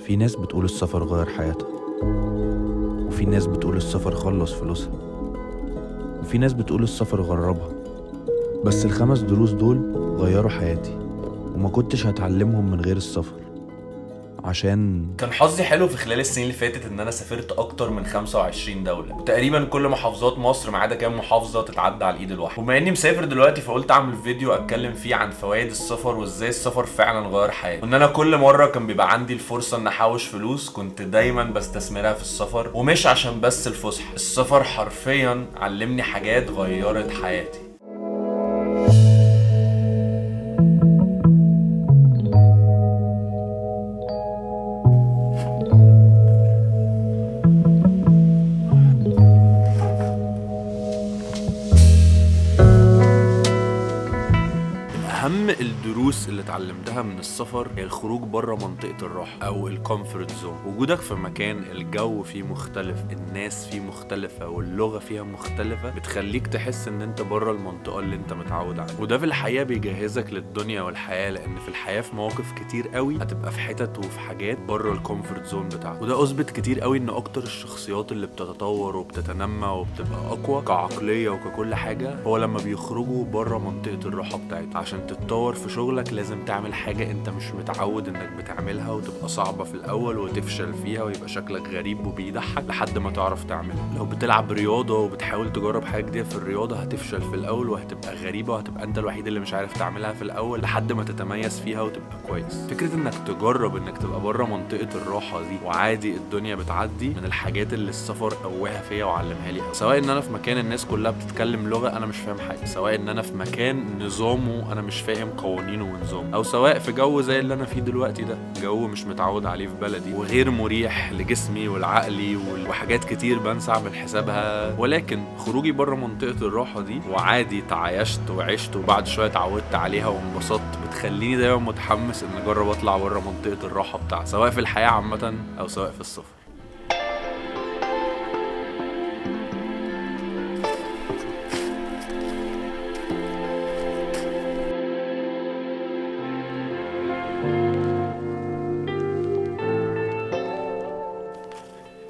في ناس بتقول السفر غير حياتها، وفي ناس بتقول السفر خلص فلوسها، وفي ناس بتقول السفر غربها. بس ال5 دروس دول غيروا حياتي، وما كنتش هتعلمهم من غير السفر. عشان كان حظي حلو في خلال السنين اللي فاتت ان انا سافرت اكتر من 25 دولة، وتقريبا كل محافظات مصر ما عدا كام محافظة تتعدى على الايد الواحدة. وبما اني مسافر دلوقتي فقلت اعمل فيديو اتكلم فيه عن فوائد السفر وازاي السفر فعلا غير حياتي، وان انا كل مرة كان بيبقى عندي الفرصة ان احوش فلوس كنت دايما بستثمرها في السفر. ومش عشان بس الفسحة، السفر حرفيا علمني حاجات غيرت حياتي. اهم الدروس اللي اتعلمتها من السفر هي الخروج بره منطقة الراحة او الكومفورت زون. وجودك في مكان الجو فيه مختلف، الناس فيه مختلفة، واللغة فيها مختلفة، بتخليك تحس ان انت بره المنطقة اللي انت متعود عليها. وده في الحقيقة بيجهزك للدنيا والحياة، لان في الحياة في مواقف كتير قوي هتبقى في حتت وفي حاجات بره الكومفورت زون بتاعك. وده اثبت كتير قوي ان اكتر الشخصيات اللي بتتطور وبتتنمى وبتبقى اقوى كعقلية وككل حاجة هو لما بيخرجوا بره منطقة الراحة بتاعتها. عشان تتطور في شغلك لازم تعمل حاجة انت مش متعود انك بتعملها، وتبقى صعبة في الاول وتفشل فيها ويبقى شكلك غريب وبيضحك لحد ما تعرف تعملها. لو بتلعب رياضة وبتحاول تجرب حاجة جديدة في الرياضة هتفشل في الاول وهتبقى غريبة وهتبقى انت الوحيد اللي مش عارف تعملها في الاول لحد ما تتميز فيها وتبقى كويس. فكرة انك تجرب انك تبقى بره منطقة الراحة دي وعادي الدنيا بتعدي، من الحاجات اللي السفر قواها فيا وعلمها لي. سواء ان انا في مكان الناس كلها بتتكلم لغة انا مش فاهم حاجة، سواء ان انا في مكان نظامه انا مش فاهم قوانينه ونظامه، او سواء في جو زي اللي انا فيه دلوقتي ده، جو مش متعود عليه في بلدي وغير مريح لجسمي ولعقلي وحاجات كتير بنسى اعمل حسابها. ولكن خروجي بره منطقة الراحة دي وعادي تعايشت وعشت وبعد شوية اتعودت عليها وانبسطت، بتخليني دايما متحمس ان اجرب اطلع بره منطقة الراحة بتاعتي، سواء في الحياة عامة او سواء في السفر.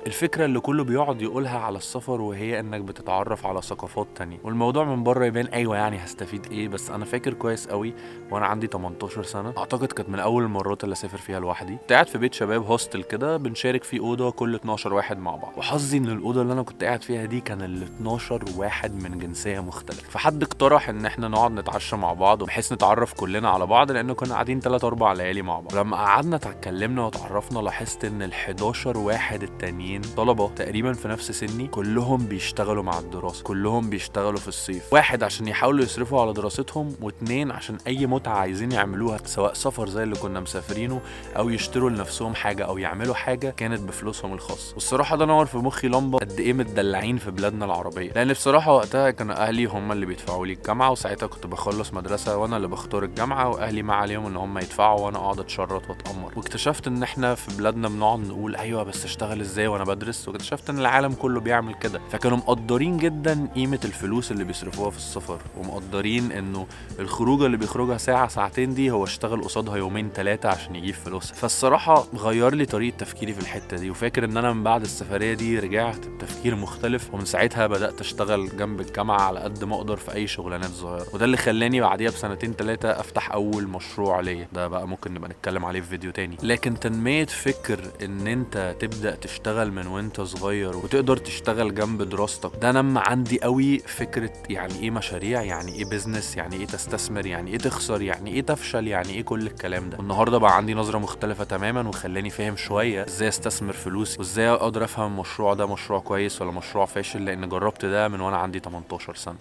الفكرة اللي كله بيقعد يقولها على السفر وهي انك بتتعرف على ثقافات تانية، والموضوع من بره يبان ايوه يعني هستفيد ايه، بس انا فاكر كويس قوي وانا عندي 18 سنة، اعتقد كانت من اول المرات اللي اسافر فيها لوحدي. كنت قاعد في بيت شباب هوستل كده بنشارك فيه اوضة كل 12 واحد مع بعض، وحظي ان الاوضة اللي انا كنت قاعد فيها دي كان ال 12 واحد من جنسية مختلفة. فحد اقترح ان احنا نقعد نتعشى مع بعض بحيث نتعرف كلنا على بعض، لانه كنا قاعدين 3 4 ليالي مع بعض. لما قعدنا اتكلمنا وتعرفنا لاحظت ان ال 11 واحد التانيين طلبة تقريبا في نفس سني، كلهم بيشتغلوا مع الدراسة، كلهم بيشتغلوا في الصيف، واحد عشان يحاولوا يصرفوا على دراستهم، واتنين عشان اي متعة عايزين يعملوها، سواء سفر زي اللي كنا مسافرينه او يشتروا لنفسهم حاجة او يعملوا حاجة كانت بفلوسهم الخاص. والصراحة ده نور في مخي لمبة قد ايه متدلعين في بلادنا العربية، لان بصراحة وقتها كان اهلي هم اللي بيدفعوا لي الجامعة، وساعتها كنت بخلص مدرسة وانا اللي بختار الجامعة، واهلي ما عليهم ان هم يدفعوا وانا اقعد اتشرط واتأمر. واكتشفت ان احنا في بلادنا بنقعد نقول ايوه بس اشتغل ازاي وانا بدرس، واكتشفت ان العالم كله بيعمل كده. فكانوا مقدرين جدا قيمة الفلوس اللي بيصرفوها في السفر، ومقدرين انه الخروجة اللي بيخرجها ساعة ساعتين دي هو اشتغل قصادها يومين 3 عشان يجيب فلوس. فالصراحة غير لي طريقة تفكيري في الحتة دي، وفاكر ان انا من بعد السفرية دي رجعت بتفكير مختلف، ومن ساعتها بدأت اشتغل جنب الجامعة على قد ما اقدر في اي شغلانات صغيرة. وده اللي خلاني بعديها بسنتين 3 افتح اول مشروع ليا، ده بقى ممكن نبقى نتكلم عليه في فيديو تاني. لكن تنمية فكر ان انت تبدأ تشتغل من وانت صغير وتقدر تشتغل جنب دراستك، ده نمى عندي قوي فكرة يعني ايه مشاريع، يعني ايه بيزنس، يعني ايه تستثمر، يعني ايه تخسر، يعني ايه تفشل، يعني ايه كل الكلام ده. والنهارده بقى عندي نظرة مختلفة تماما وخلاني فاهم شوية ازاي استثمر فلوسي وازاي اقدر افهم المشروع ده مشروع كويس ولا مشروع فاشل، لان جربت ده من وانا عندي 18 سنة.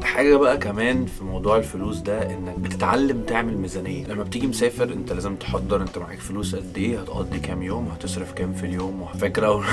حاجة بقى كمان في موضوع الفلوس ده انك بتتعلم تعمل ميزانية. لما بتيجي مسافر انت لازم تحضر انت معاك فلوس قد ايه، هتقضي كام يوم، هتصرف كام في اليوم. وفاكر اول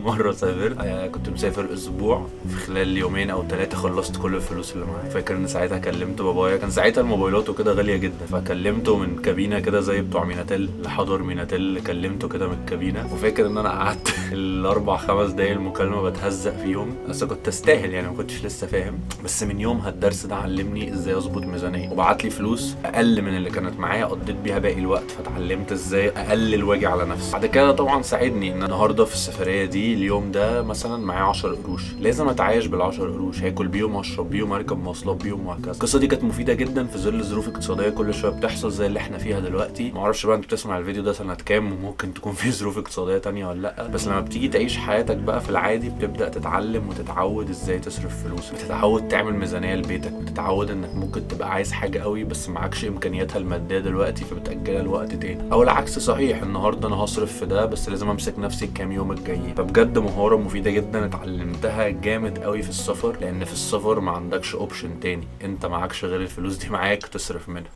مرة سافرت كنت مسافر اسبوع، في خلال يومين او 3 خلصت كل الفلوس اللي معايا. فاكر ان ساعتها كلمت بابايا، كان ساعتها الموبايلات وكده غالية جدا، فكلمته من كابينة كده زي بتوع ميناتيل، لحضر ميناتيل كلمته كده من الكابينة. وفاكر ان انا قعدت ال4 5 دقايق المكالمة بتهزق فيهم، بس كنت استاهل يعني، ما كنتش لسه فاهم. بس من يوم يومها الدرس ده علمني ازاي اظبط ميزانيه، وبعت لي فلوس اقل من اللي كانت معايا قضيت بيها باقي الوقت، فتعلمت ازاي اقلل واجي على نفسي. بعد كده طبعا ساعدني ان النهارده في السفريه دي اليوم ده مثلا معايا 10 قروش، لازم اتعايش بال10 قروش، هاكل بيهم، اشرب بيهم، اركب مواصلات بيهم، وهكذا. القصه دي كانت مفيده جدا في ظل ظروف اقتصاديه كل شويه بتحصل زي اللي احنا فيها دلوقتي. معرفش بقى انت بتسمع الفيديو ده سنه كام، وممكن تكون في ظروف اقتصاديه تانية ولا لا، بس لما بتيجي تعيش حياتك بقى في العادي بتبدا تتعلم وتتعود ازاي تصرف فلوس، بتتعود تعمل ميزانيه لبيتك، بتتعود انك ممكن تبقى عايز حاجه قوي بس معكش امكانياتها الماديه دلوقتي فبتاجلها لوقت تاني، او العكس صحيح، النهارده انا هصرف في ده بس لازم امسك نفسي الكام يوم الجايين. فبجد مهاره مفيده جدا اتعلمتها جامد قوي في السفر، لان في السفر ما عندكش اوبشن تاني، انت معكش غير الفلوس دي معاك تصرف منها.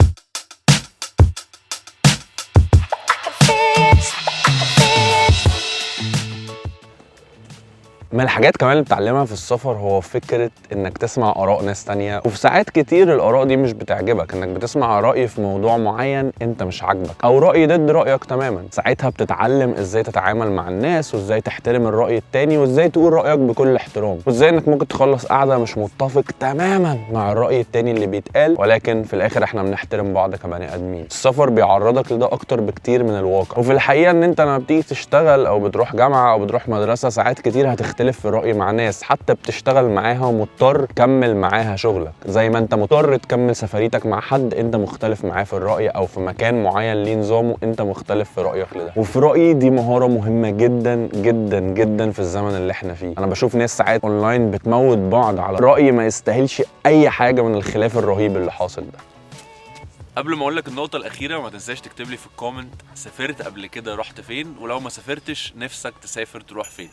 من الحاجات كمان اللي بتعلمها في السفر هو فكرة انك تسمع اراء ناس تانية، وفي ساعات كتير الاراء دي مش بتعجبك، انك بتسمع رأي في موضوع معين انت مش عاجبك او رأي ضد رأيك تماما. ساعتها بتتعلم ازاي تتعامل مع الناس، وازاي تحترم الرأي التاني، وازاي تقول رأيك بكل احترام، وازاي انك ممكن تخلص قاعدة مش متفق تماما مع الرأي التاني اللي بيتقال، ولكن في الاخر احنا بنحترم بعض كبني ادمين. السفر بيعرضك لده اكتر بكتير من الواقع، وفي الحقيقة ان انت لما بتيجي تشتغل او بتروح جامعة او بتروح مدرسة ساعات كتير هتختلف في الرأي مع ناس حتى بتشتغل معاها ومضطر تكمل معاها شغلك، زي ما انت مضطر تكمل سفريتك مع حد انت مختلف معاه في الرأي، او في مكان معين ليه نظامه انت مختلف في رأيك لده. وفي رأيي دي مهارة مهمة جدا جدا جدا في الزمن اللي احنا فيه. انا بشوف ناس ساعات اونلاين بتموت بعض على رأي ما يستاهلش اي حاجة من الخلاف الرهيب اللي حاصل ده. قبل ما اقول لك النقطه الاخيره، ما تنساش تكتب لي في الكومنت سافرت قبل كده رحت فين، ولو ما سافرتش نفسك تسافر تروح فين.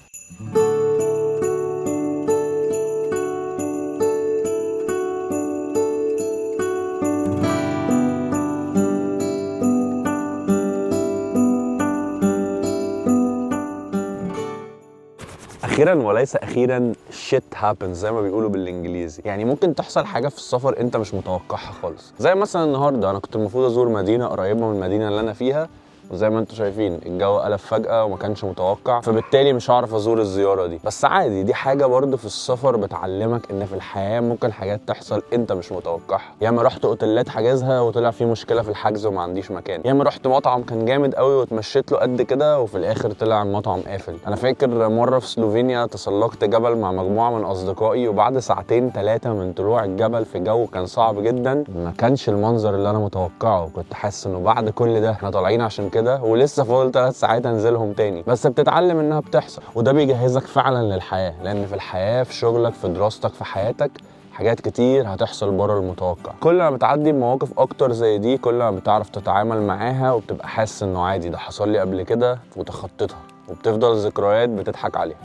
اخيرا وليس اخيرا shit happens زي ما بيقولوا بالانجليزي. يعني ممكن تحصل حاجه في السفر انت مش متوقعها خالص، زي مثلا النهارده انا كنت المفروض ازور مدينه قريبه من المدينه اللي انا فيها، وزي ما انتم شايفين الجو قلب فجأة وما كانش متوقع، فبالتالي مش هعرف ازور الزيارة دي. بس عادي، دي حاجة برضه في السفر بتعلمك ان في الحياة ممكن حاجات تحصل انت مش متوقعها. ياما رحت اوتيلات حاجزها وطلع في مشكلة في الحجز وما عنديش مكان، ياما رحت مطعم كان جامد قوي واتمشيت له قد كده وفي الاخر طلع المطعم قافل. انا فاكر مرة في سلوفينيا تسلقت جبل مع مجموعة من اصدقائي، وبعد ساعتين 3 من طلوع الجبل في جو كان صعب جدا، ما كانش المنظر اللي انا متوقعه. كنت حاسس انه بعد كل ده احنا طالعين عشان كده ولسه فاضل 3 ساعات انزلهم تاني، بس بتتعلم انها بتحصل، وده بيجهزك فعلا للحياه، لان في الحياه، في شغلك، في دراستك، في حياتك، حاجات كتير هتحصل بره المتوقع. كل ما بتعدي بمواقف اكتر زي دي كل ما بتعرف تتعامل معاها، وبتبقى حاسس انه عادي، ده حصل لي قبل كده وتخطيتها، وبتفضل ذكريات بتضحك عليها.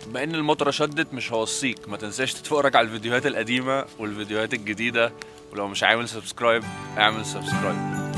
بما ان المطره شدت مش هوصيك ما تنساش تتفرج على الفيديوهات القديمه والفيديوهات الجديده، ولو مش عامل سبسكرايب اعمل سبسكرايب.